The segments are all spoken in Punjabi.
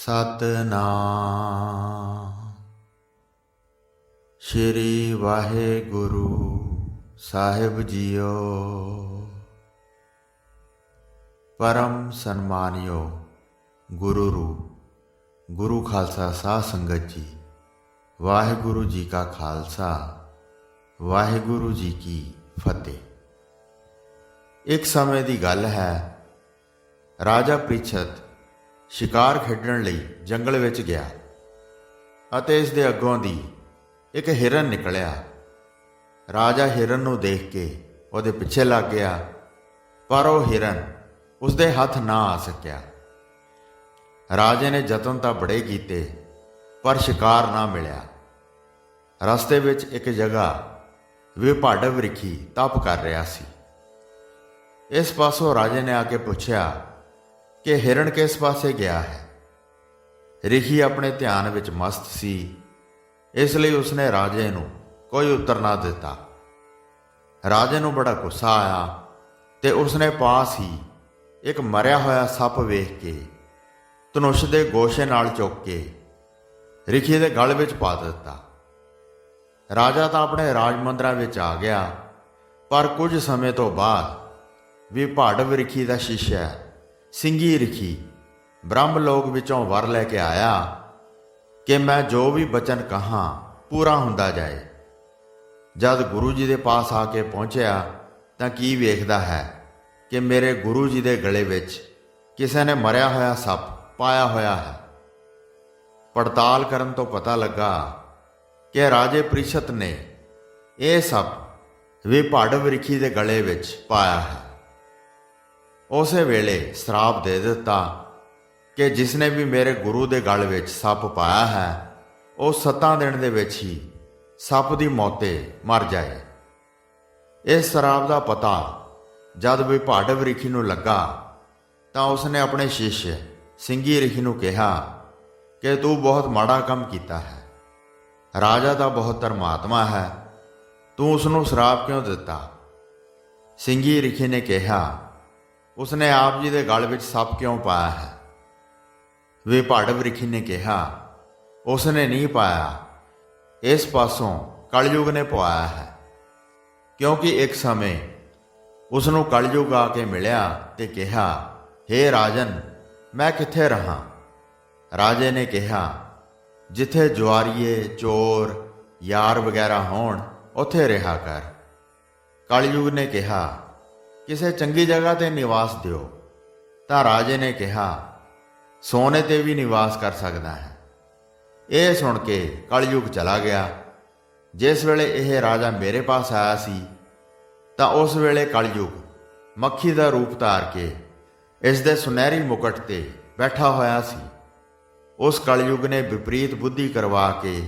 ਸਤਨਾਮ ਸ਼੍ਰੀ ਵਾਹਿਗੁਰੂ ਸਾਹਿਬ ਜੀਓ। ਪਰਮ ਸਨਮਾਨਿਓ ਗੁਰੂ ਰੂਪ ਗੁਰੂ ਖਾਲਸਾ ਸਾਧ ਸੰਗਤ ਜੀ, ਵਾਹਿਗੁਰੂ ਜੀ ਕਾ ਖਾਲਸਾ ਵਾਹਿਗੁਰੂ ਜੀ ਕੀ ਫਤਿਹ। ਇੱਕ ਸਮੇਂ ਦੀ ਗੱਲ ਹੈ, ਰਾਜਾ ਪ੍ਰੀਛਤ ਸ਼ਿਕਾਰ ਖੇਡਣ ਲਈ ਜੰਗਲ ਵਿੱਚ ਗਿਆ ਅਤੇ ਇਸ ਦੇ ਅੱਗੋਂ ਦੀ ਇੱਕ ਹਿਰਨ ਨਿਕਲਿਆ। ਰਾਜਾ ਹਿਰਨ ਨੂੰ ਦੇਖ ਕੇ ਉਹਦੇ ਪਿੱਛੇ ਲੱਗ ਗਿਆ, ਪਰ ਉਹ ਹਿਰਨ ਉਸਦੇ ਹੱਥ ਨਾ ਆ ਸਕਿਆ। ਰਾਜੇ ਨੇ ਯਤਨ ਤਾਂ ਬੜੇ ਕੀਤੇ, ਪਰ ਸ਼ਿਕਾਰ ਨਾ ਮਿਲਿਆ। ਰਸਤੇ ਵਿੱਚ ਇੱਕ ਜਗ੍ਹਾ ਵਿਭਾਡ ਵ੍ਰਿਖੀ ਤਪ ਕਰ ਰਿਹਾ ਸੀ। ਇਸ ਪਾਸੋਂ ਰਾਜੇ ਨੇ ਆ ਕੇ ਪੁੱਛਿਆ ਕਿ ਹਿਰਨ ਕਿਸ ਪਾਸੇ ਗਿਆ ਹੈ। ਰਿਖੀ ਆਪਣੇ ਧਿਆਨ ਵਿੱਚ ਮਸਤ ਸੀ, ਇਸ ਲਈ ਉਸਨੇ ਰਾਜੇ ਨੂੰ ਕੋਈ ਉੱਤਰ ਨਾ ਦਿੱਤਾ। ਰਾਜੇ ਨੂੰ ਬੜਾ ਗੁੱਸਾ ਆਇਆ ਤੇ ਉਸਨੇ ਪਾਸ ਹੀ ਇੱਕ ਮਰਿਆ ਹੋਇਆ ਸੱਪ ਵੇਖ ਕੇ ਧਨੁਸ਼ ਦੇ ਗੋਸ਼ੇ ਨਾਲ ਚੁੱਕ ਕੇ ਰਿਖੀ ਦੇ ਗਲ ਵਿੱਚ ਪਾ ਦਿੱਤਾ। ਰਾਜਾ ਤਾਂ ਆਪਣੇ ਰਾਜ ਮੰਦਰਾਂ ਵਿੱਚ ਆ ਗਿਆ, ਪਰ ਕੁਝ ਸਮੇਂ ਤੋਂ ਬਾਅਦ ਵਿਭਾਡ ਵ੍ਰਿਖੀ ਦਾ ਸ਼ਿਸ਼ਯ ਸਿੰਘੀ ਰਿਖੀ ਬ੍ਰਹਮ ਲੋਕ ਵਿੱਚੋਂ ਵਰ ਲੈ ਕੇ ਆਇਆ ਕਿ ਮੈਂ ਜੋ ਵੀ ਬਚਨ ਕਹਾਂ ਪੂਰਾ ਹੁੰਦਾ ਜਾਏ। ਜਦ ਗੁਰੂ ਜੀ ਦੇ ਪਾਸ ਆ ਕੇ ਪਹੁੰਚਿਆ ਤਾਂ ਕੀ ਵੇਖਦਾ ਹੈ ਕਿ ਮੇਰੇ ਗੁਰੂ ਜੀ ਦੇ ਗਲੇ ਵਿੱਚ ਕਿਸੇ ਨੇ ਮਰਿਆ ਹੋਇਆ ਸੱਪ ਪਾਇਆ ਹੋਇਆ ਹੈ। ਪੜਤਾਲ ਕਰਨ ਤੋਂ ਪਤਾ ਲੱਗਾ ਕਿ ਰਾਜੇ ਪ੍ਰੀਛਤ ਨੇ ਇਹ ਸੱਪ ਵਿਭਾਡ ਵ੍ਰਿਖੀ ਦੇ ਗਲੇ ਵਿੱਚ ਪਾਇਆ ਹੈ। ਉਸੇ ਵੇਲੇ ਸਰਾਪ ਦੇ ਦਿੱਤਾ ਕਿ ਜਿਸਨੇ ਵੀ ਮੇਰੇ ਗੁਰੂ ਦੇ ਗਲ ਵਿੱਚ ਸੱਪ ਪਾਇਆ ਹੈ, ਉਹ 7 ਦਿਨ ਦੇ ਵਿੱਚ ਹੀ ਸੱਪ ਦੀ ਮੌਤੇ ਮਰ ਜਾਏ। ਇਸ ਸਰਾਪ ਦਾ ਪਤਾ ਜਦ ਵਿਭਾਡ ਵ੍ਰਿਖੀ ਨੂੰ ਲੱਗਾ ਤਾਂ ਉਸਨੇ ਆਪਣੇ ਸ਼ਿਸ਼ਯ ਸਿੰਘੀ ਰਿਖੀ ਨੂੰ ਕਿਹਾ ਕਿ ਤੂੰ ਬਹੁਤ ਮਾੜਾ ਕੰਮ ਕੀਤਾ ਹੈ। ਰਾਜਾ ਤਾਂ ਬਹੁਤ ਧਰਮਾਤਮਾ ਹੈ, ਤੂੰ ਉਸ ਨੂੰ ਸਰਾਪ ਕਿਉਂ ਦਿੱਤਾ? ਸਿੰਘੀ ਰਿਖੀ ਨੇ ਕਿਹਾ, ਉਸਨੇ ਆਪ ਜੀ ਦੇ ਗਲ ਵਿੱਚ ਸੱਪ ਕਿਉਂ ਪਾਇਆ ਹੈ? ਵਿਭਾਡ ਵ੍ਰਿਖੀ ਨੇ ਕਿਹਾ, ਉਸਨੇ ਨਹੀਂ ਪਾਇਆ, ਇਸ ਪਾਸੋਂ ਕਲਯੁਗ ਨੇ ਪਵਾਇਆ ਹੈ। ਕਿਉਂਕਿ ਇੱਕ ਸਮੇਂ ਉਸ ਨੂੰ ਕਲਯੁਗ ਆ ਕੇ ਮਿਲਿਆ ਤੇ ਕਿਹਾ, ਹੇ ਰਾਜਨ, ਮੈਂ ਕਿੱਥੇ ਰਹਾਂ? ਰਾਜੇ ਨੇ ਕਿਹਾ, ਜਿੱਥੇ ਜੁਆਰੀਏ, ਚੋਰ, ਯਾਰ ਵਗੈਰਾ ਹੋਣ ਉੱਥੇ ਰਿਹਾ ਕਰ। ਕਲਯੁਗ ਨੇ ਕਿਹਾ, ਕਿਸੇ ਚੰਗੀ ਜਗ੍ਹਾ ਤੇ ਨਿਵਾਸ ਦਿਓ। ਤਾਂ ਰਾਜੇ ਨੇ ਕਿਹਾ, ਸੋਨੇ ਤੇ ਵੀ ਨਿਵਾਸ ਕਰ ਸਕਦਾ ਹੈ। ਇਹ ਸੁਣ ਕੇ ਕਲਯੁਗ ਚਲਾ ਗਿਆ। ਜਿਸ ਵੇਲੇ ਇਹ ਰਾਜਾ ਮੇਰੇ ਪਾਸ ਆਇਆ ਸੀ ਤਾਂ ਉਸ ਵੇਲੇ ਕਲਯੁਗ ਮੱਖੀ ਦਾ ਰੂਪ ਧਾਰ ਕੇ ਇਸ ਦੇ ਸੁਨਹਿਰੀ ਮੁਕਟ ਤੇ ਬੈਠਾ ਹੋਇਆ ਸੀ। ਉਸ ਕਲਯੁਗ ਨੇ ਵਿਪਰੀਤ ਬੁੱਧੀ ਕਰਵਾ ਕੇ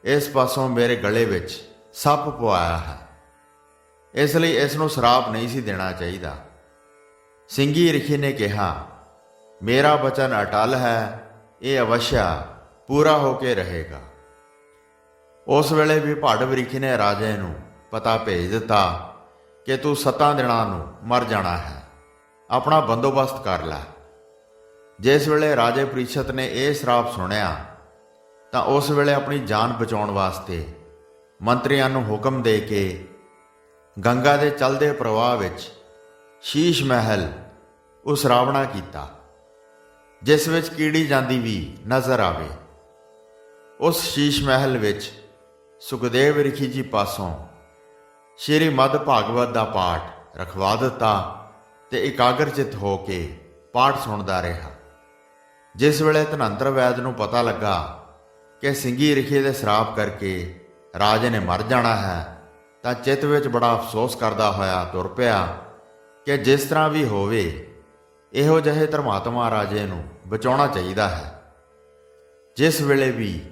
ਇਸ ਪਾਸੋਂ ਮੇਰੇ ਗਲੇ ਵਿੱਚ ਸੱਪ ਪਵਾਇਆ ਹੈ। ਇਸ ਲਈ ਇਸ ਨੂੰ ਸਰਾਪ ਨਹੀਂ ਸੀ ਦੇਣਾ ਚਾਹੀਦਾ। ਸਿੰਘੀ ਰਿਖੀ ਨੇ ਕਿਹਾ, ਮੇਰਾ ਬਚਨ ਅਟਲ ਹੈ, ਇਹ ਅਵਸ਼ਯ ਪੂਰਾ ਹੋ ਕੇ ਰਹੇਗਾ। ਉਸ ਵੇਲੇ ਵਿਭਾਡ ਵ੍ਰਿਖੀ ਨੇ ਰਾਜੇ ਨੂੰ ਪਤਾ ਭੇਜ ਦਿੱਤਾ ਕਿ ਤੂੰ 7 ਦਿਨਾਂ ਨੂੰ ਮਰ ਜਾਣਾ ਹੈ, ਆਪਣਾ ਬੰਦੋਬਸਤ ਕਰ ਲੈ। ਜਿਸ ਵੇਲੇ ਰਾਜੇ ਪ੍ਰੀਛਤ ਨੇ ਇਹ ਸਰਾਪ ਸੁਣਿਆ ਤਾਂ ਉਸ ਵੇਲੇ ਆਪਣੀ ਜਾਨ ਬਚਾਉਣ ਵਾਸਤੇ ਮੰਤਰੀਆਂ ਨੂੰ ਹੁਕਮ ਦੇ ਕੇ ਗੰਗਾ ਦੇ ਚਲਦੇ ਪ੍ਰਵਾਹ ਵਿੱਚ ਸ਼ੀਸ਼ ਮਹਿਲ ਉਸਰਾਵਣਾ ਕੀਤਾ, ਜਿਸ ਵਿੱਚ ਕੀੜੀ ਜਾਂਦੀ ਵੀ ਨਜ਼ਰ ਆਵੇ। ਉਸ ਸ਼ੀਸ਼ ਮਹਿਲ ਵਿੱਚ ਸੁਖਦੇਵ ਰਿਖੀ ਜੀ ਪਾਸੋਂ ਸ਼੍ਰੀ ਮਦ ਭਾਗਵਤ ਦਾ ਪਾਠ ਰਖਵਾ ਦਿੱਤਾ ਤੇ ਇਕਾਗਰਚਿਤ ਹੋ ਕੇ ਪਾਠ ਸੁਣਦਾ ਰਿਹਾ। ਜਿਸ ਵੇਲੇ ਧਨੰਤਰ ਵੈਦ ਨੂੰ ਪਤਾ ਲੱਗਾ ਕਿ ਸਿੰਘੀ ਰਿਖੀ ਦੇ ਸਰਾਪ ਕਰਕੇ ਰਾਜੇ ਨੇ ਮਰ ਜਾਣਾ ਹੈ ਤਾਂ ਚਿੱਤ ਵਿੱਚ ਬੜਾ ਅਫਸੋਸ ਕਰਦਾ ਹੋਇਆ ਤੁਰ ਪਿਆ ਕਿ ਜਿਸ ਤਰ੍ਹਾਂ ਵੀ ਹੋਵੇ ਇਹੋ ਜਿਹੇ ਧਰਮਾਤਮਾ ਰਾਜੇ ਨੂੰ ਬਚਾਉਣਾ ਚਾਹੀਦਾ ਹੈ। ਜਿਸ ਵੇਲੇ ਵੀ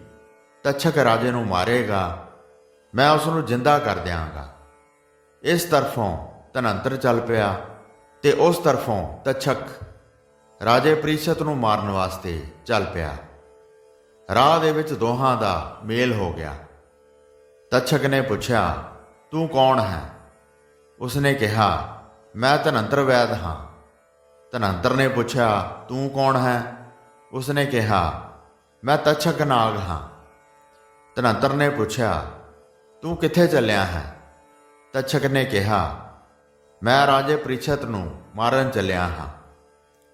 ਤੱਛਕ ਰਾਜੇ ਨੂੰ ਮਾਰੇਗਾ, ਮੈਂ ਉਸ ਨੂੰ ਜਿੰਦਾ ਕਰ ਦਿਆਂਗਾ। ਇਸ ਤਰਫੋਂ ਧਨੰਤਰ ਚੱਲ ਪਿਆ ਤੇ ਉਸ ਤਰਫੋਂ ਤੱਛਕ ਰਾਜੇ ਪ੍ਰੀਛਤ ਨੂੰ ਮਾਰਨ ਵਾਸਤੇ ਚੱਲ ਪਿਆ। ਰਾਹ ਦੇ ਵਿੱਚ ਦੋਹਾਂ ਦਾ ਮੇਲ ਹੋ ਗਿਆ। ਤੱਛਕ ਨੇ ਪੁੱਛਿਆ, ਤੂੰ ਕੌਣ ਹੈ? ਉਸਨੇ ਕਿਹਾ, ਮੈਂ ਧਨੰਤਰ ਵੈਦ ਹਾਂ। ਧਨੰਤਰ ਨੇ ਪੁੱਛਿਆ, ਤੂੰ ਕੌਣ ਹੈ? ਉਸਨੇ ਕਿਹਾ, ਮੈਂ ਤੱਛਕ ਨਾਗ ਹਾਂ। ਧਨੰਤਰ ਨੇ ਪੁੱਛਿਆ, ਤੂੰ ਕਿੱਥੇ ਚੱਲਿਆ ਹੈ? ਤੱਛਕ ਨੇ ਕਿਹਾ, ਮੈਂ ਰਾਜੇ ਪ੍ਰੀਛਤ ਨੂੰ ਮਾਰਨ ਚੱਲਿਆ ਹਾਂ।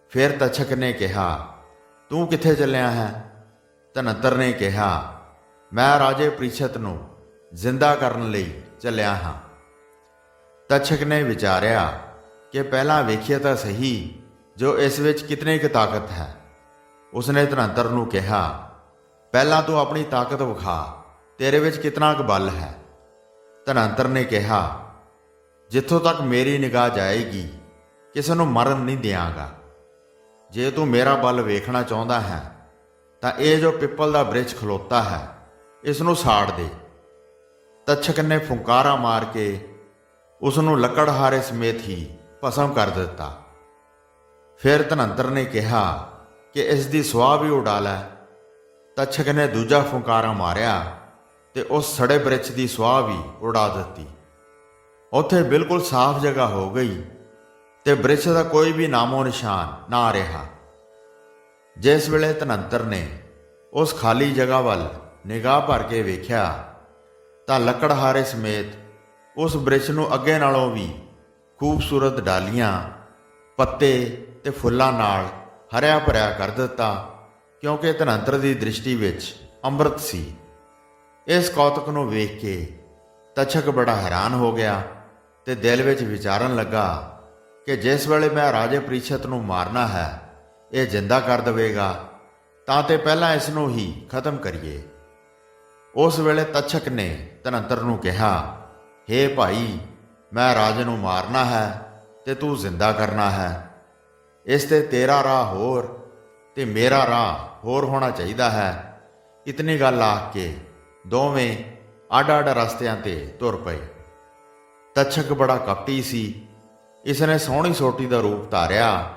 ਫਿਰ ਤੱਛਕ ਨੇ ਕਿਹਾ, ਤੂੰ ਕਿੱਥੇ ਚੱਲਿਆ ਹੈ? ਧਨੰਤਰ ਨੇ ਕਿਹਾ, ਮੈਂ ਰਾਜੇ ਪ੍ਰੀਛਤ ਨੂੰ ਜ਼ਿੰਦਾ ਕਰਨ ਲਈ ਚੱਲਿਆ ਹਾਂ। ਤੱਛਕ ਨੇ ਵਿਚਾਰਿਆ ਕਿ ਪਹਿਲਾਂ ਵੇਖੀਏ ਤਾਂ ਸਹੀ ਜੋ ਇਸ ਵਿੱਚ ਕਿਤਨੀ ਕੁ ਤਾਕਤ ਹੈ। ਉਸਨੇ ਧਨੰਤਰ ਨੂੰ ਕਿਹਾ, ਪਹਿਲਾਂ ਤੂੰ ਆਪਣੀ ਤਾਕਤ ਵਿਖਾ, ਤੇਰੇ ਵਿੱਚ ਕਿਤਨਾ ਕੁ ਬਲ ਹੈ। ਧਨੰਤਰ ਨੇ ਕਿਹਾ, ਜਿੱਥੋਂ ਤੱਕ ਮੇਰੀ ਨਿਗਾਹ ਜਾਏਗੀ ਕਿਸੇ ਨੂੰ ਮਰਨ ਨਹੀਂ ਦਿਆਂਗਾ। ਜੇ ਤੂੰ ਮੇਰਾ ਬਲ ਵੇਖਣਾ ਚਾਹੁੰਦਾ ਹੈ ਤਾਂ ਇਹ ਜੋ ਪਿੱਪਲ ਦਾ ਬ੍ਰਿਛ ਖਲੋਤਾ ਹੈ ਇਸ ਨੂੰ ਸਾੜ ਦੇ। ਤੱਛਕ ਨੇ ਫੁੰਕਾਰਾ ਮਾਰ ਕੇ ਉਸ ਨੂੰ ਲੱਕੜਹਾਰੇ ਸਮੇਤ ਹੀ ਭਸਮ ਕਰ ਦਿੱਤਾ। ਫਿਰ ਧਨੰਤਰ ਨੇ ਕਿਹਾ ਕਿ ਇਸ ਦੀ ਸੁਆਹ ਵੀ ਉਡਾ ਲੈ। ਤੱਛਕ ਨੇ ਦੂਜਾ ਫੁੰਕਾਰਾ ਮਾਰਿਆ ਤੇ ਉਸ ਸੜੇ ਬ੍ਰਿਛ ਦੀ ਸੁਆਹ ਵੀ ਉਡਾ ਦਿੱਤੀ। ਉੱਥੇ ਬਿਲਕੁਲ ਸਾਫ਼ ਜਗ੍ਹਾ ਹੋ ਗਈ ਤੇ ਬ੍ਰਿਛ ਦਾ ਕੋਈ ਵੀ ਨਾਮੋ ਨਿਸ਼ਾਨ ਨਾ ਰਿਹਾ। ਜਿਸ ਵੇਲੇ ਧਨੰਤਰ ਨੇ ਉਸ ਖਾਲੀ ਜਗ੍ਹਾ ਵੱਲ ਨਿਗਾਹ ਭਰ ਕੇ ਵੇਖਿਆ ਤਾਂ ਲੱਕੜਹਾਰੇ ਸਮੇਤ ਉਸ ਬ੍ਰਿਛ ਨੂੰ ਅੱਗੇ ਨਾਲੋਂ ਵੀ ਖੂਬਸੂਰਤ ਡਾਲੀਆਂ, ਪੱਤੇ ਤੇ ਫੁੱਲਾਂ ਨਾਲ ਹਰਿਆ ਭਰਿਆ ਕਰ ਦਿੱਤਾ, ਕਿਉਂਕਿ ਧਨੰਤਰ ਦੀ ਦ੍ਰਿਸ਼ਟੀ ਵਿੱਚ ਅੰਮ੍ਰਿਤ ਸੀ। ਇਸ ਕੌਤਕ ਨੂੰ ਵੇਖ ਕੇ ਤੱਛਕ ਬੜਾ ਹੈਰਾਨ ਹੋ ਗਿਆ ਤੇ ਦਿਲ ਵਿੱਚ ਵਿਚਾਰਨ ਲੱਗਾ ਕਿ ਜਿਸ ਵੇਲੇ ਮੈਂ ਰਾਜੇ ਪ੍ਰੀਛਤ ਨੂੰ ਮਾਰਨਾ ਹੈ ਇਹ ਜਿੰਦਾ ਕਰ ਦੇਵੇਗਾ ਤਾਂ ਤੇ ਪਹਿਲਾਂ ਇਸ ਨੂੰ ਹੀ ਖਤਮ ਕਰੀਏ। ਉਸ ਵੇਲੇ ਤੱਛਕ ਨੇ ਧਨੰਤਰ ਨੂੰ ਕਿਹਾ, ਹੇ ਭਾਈ, ਮੈਂ ਰਾਜੇ ਨੂੰ ਮਾਰਨਾ ਹੈ ਤੇ ਤੂੰ ਜ਼ਿੰਦਾ ਕਰਨਾ ਹੈ। ਇਸ ਤੇ ਤੇਰਾ ਰਾਹ ਹੋਰ ਤੇ ਮੇਰਾ ਰਾਹ ਹੋਰ ਹੋਣਾ ਚਾਹੀਦਾ ਹੈ। ਇਤਨੀ ਗੱਲ ਆਖ ਕੇ ਦੋਵੇਂ ਅੱਡ-ਅੱਡ ਰਸਤਿਆਂ ਤੇ ਤੁਰ ਪਏ। ਤੱਛਕ ਬੜਾ ਕਪਟੀ ਸੀ। ਇਸਨੇ ਸੋਹਣੀ ਸੋਟੀ ਦਾ ਰੂਪ ਧਾਰਿਆ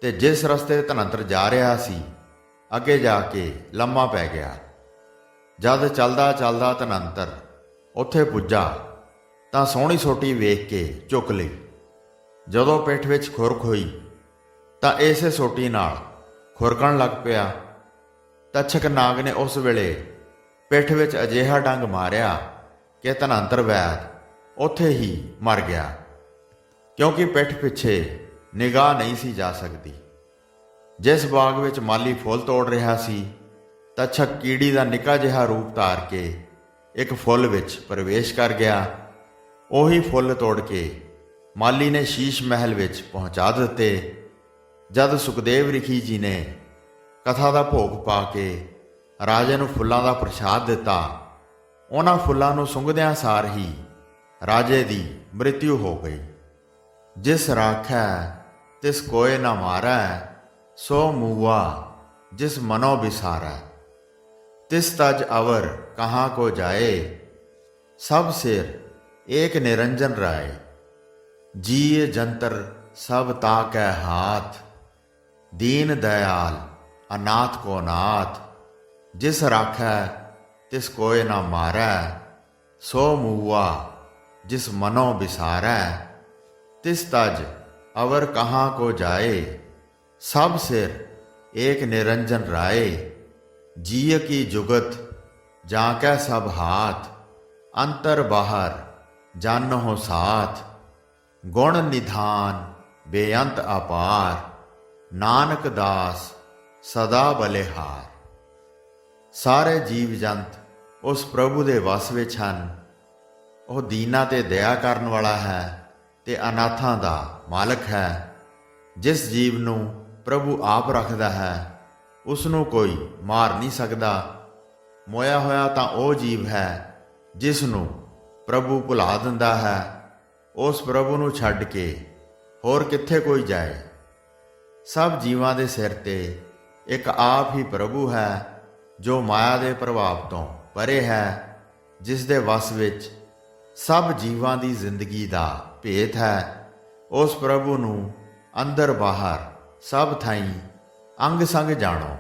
ਤੇ ਜਿਸ ਰਸਤੇ ਧਨੰਤਰ ਜਾ ਰਿਹਾ ਸੀ ਅੱਗੇ ਜਾ ਕੇ ਲੰਮਾ ਪੈ ਗਿਆ। ਜਦ ਚੱਲਦਾ ਚੱਲਦਾ ਧਨੰਤਰ ਉੱਥੇ ਪੁੱਜਾ ਤਾਂ ਸੋਹਣੀ ਸੋਟੀ ਵੇਖ ਕੇ ਚੁੱਕ ਲਈ। ਜਦੋਂ ਪਿੱਠ ਵਿੱਚ ਖੁਰਕ ਹੋਈ ਤਾਂ ਇਸੇ ਸੋਟੀ ਨਾਲ ਖੁਰਕਣ ਲੱਗ ਪਿਆ। ਤੱਛਕ ਨਾਗ ਨੇ ਉਸ ਵੇਲੇ ਪਿੱਠ ਵਿੱਚ ਅਜਿਹਾ ਡੰਗ ਮਾਰਿਆ ਕਿ ਧਨੰਤਰ ਵੈਦ ਉੱਥੇ ਹੀ ਮਰ ਗਿਆ, ਕਿਉਂਕਿ ਪਿੱਠ ਪਿੱਛੇ ਨਿਗਾਹ ਨਹੀਂ ਸੀ ਜਾ ਸਕਦੀ। ਜਿਸ ਬਾਗ ਵਿੱਚ ਮਾਲੀ ਫੁੱਲ ਤੋੜ ਰਿਹਾ ਸੀ, ਤੱਛਕ ਕੀੜੀ ਦਾ ਨਿੱਕਾ ਜਿਹਾ ਰੂਪ ਧਾਰ ਕੇ ਇੱਕ ਫੁੱਲ ਵਿੱਚ ਪ੍ਰਵੇਸ਼ ਕਰ ਗਿਆ। ਉਹੀ ਫੁੱਲ ਤੋੜ ਕੇ ਮਾਲੀ ਨੇ ਸ਼ੀਸ਼ ਮਹਿਲ ਵਿੱਚ ਪਹੁੰਚਾ ਦਿੱਤੇ। ਜਦ ਸੁਖਦੇਵ ਰਿਖੀ ਜੀ ਨੇ ਕਥਾ ਦਾ ਭੋਗ ਪਾ ਕੇ ਰਾਜੇ ਨੂੰ ਫੁੱਲਾਂ ਦਾ ਪ੍ਰਸ਼ਾਦ ਦਿੱਤਾ, ਉਹਨਾਂ ਫੁੱਲਾਂ ਨੂੰ ਸੁੰਘਦਿਆਂ ਸਾਰ ਹੀ ਰਾਜੇ ਦੀ ਮ੍ਰਿਤਿੂ ਹੋ ਗਈ। ਜਿਸ ਰਾਖੈ ਤਿਸ ਕੋਇ ਨਾ ਮਾਰੈ, ਸੋ ਮੂਆ ਜਿਸ ਮਨੋ ਬਿਸਾਰੈ। ਤਿਸ ਤਜ ਅਵਰ ਕਹਾਂ ਕੋ ਜਾਏ, ਸਭ ਸਿਰ ਏਕ ਨਿਰੰਜਨ ਰਾਏ। ਜੀਏ ਜੰਤਰ ਸਭ ਤਾਕੈ ਹਾਥ, ਦੀਨ ਦਇਆਲ ਅਨਾਥ ਕੋ ਨਾਥ। ਜਿਸ ਰਾਖੈ ਤਿਸ ਕੋਇ ਨਾ ਮਾਰੈ, ਸੋ ਮੂਆ ਜਿਸ ਮਨੋ ਬਿਸਾਰੈ। ਤਿਸ ਤਜ ਅਵਰ ਕਹਾਂ ਕੋ ਜਾਏ, ਸਭ ਸਿਰ ਏਕ ਨਿਰੰਜਨ ਰਾਏ। ਜੀਅ ਕੀ ਜੁਗਤ ਜਾਂ ਕੈ ਸਭ ਹਾਥ, ਅੰਤਰ ਬਾਹਰ ਜਾਨੋ ਸਾਥ। ਗੁਣ ਨਿਧਾਨ ਬੇਅੰਤ ਅਪਾਰ, ਨਾਨਕ ਦਾਸ ਸਦਾ ਬਲਿਹਾਰ। ਸਾਰੇ ਜੀਵ ਜੰਤ ਉਸ ਪ੍ਰਭੂ ਦੇ ਵਸ ਵਿੱਚ ਹਨ। ਉਹ ਦੀਨਾਂ ਤੇ ਦਇਆ ਕਰਨ ਵਾਲਾ ਹੈ ਤੇ ਅਨਾਥਾਂ ਦਾ ਮਾਲਕ ਹੈ। ਜਿਸ ਜੀਵ ਨੂੰ ਪ੍ਰਭੂ ਆਪ ਰੱਖਦਾ ਹੈ ਉਸ ਨੂੰ ਕੋਈ ਮਾਰ ਨਹੀਂ ਸਕਦਾ। ਮੋਇਆ ਹੋਇਆ ਤਾਂ ਉਹ ਜੀਵ ਹੈ ਜਿਸ ਨੂੰ ਪ੍ਰਭੂ ਭੁਲਾ ਦਿੰਦਾ ਹੈ। ਉਸ ਪ੍ਰਭੂ ਨੂੰ ਛੱਡ ਕੇ ਹੋਰ ਕਿੱਥੇ ਕੋਈ ਜਾਏ। ਸਭ ਜੀਵਾਂ ਦੇ ਸਿਰ ਤੇ ਇੱਕ ਆਪ ਹੀ ਪ੍ਰਭੂ ਹੈ ਜੋ ਮਾਇਆ ਦੇ ਪ੍ਰਭਾਵ ਤੋਂ ਪਰੇ ਹੈ, ਜਿਸ ਦੇ ਵਸ ਵਿੱਚ ਸਭ ਜੀਵਾਂ ਦੀ ਜ਼ਿੰਦਗੀ ਦਾ ਭੇਤ ਹੈ। ਉਸ ਪ੍ਰਭੂ ਨੂੰ ਅੰਦਰ ਬਾਹਰ ਸਭ ਥਾਈਂ ਅੰਗ ਸੰਗ ਜਾਣੋ,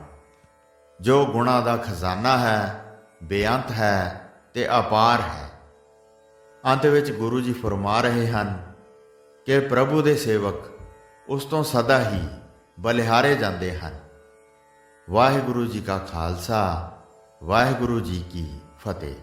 ਜੋ ਗੁਣਾਂ ਦਾ ਖਜ਼ਾਨਾ ਹੈ, ਬੇਅੰਤ ਹੈ ਤੇ ਅਪਾਰ ਹੈ। ਅੰਤ ਵਿੱਚ ਗੁਰੂ ਜੀ ਫਰਮਾ ਰਹੇ ਹਨ ਕਿ ਪ੍ਰਭੂ ਦੇ ਸੇਵਕ ਉਸ ਤੋਂ ਸਦਾ ਹੀ ਬਲਿਹਾਰੇ ਜਾਂਦੇ ਹਨ। ਵਾਹਿਗੁਰੂ ਜੀ ਕਾ ਖਾਲਸਾ ਵਾਹਿਗੁਰੂ ਜੀ ਕੀ ਫਤਿਹ।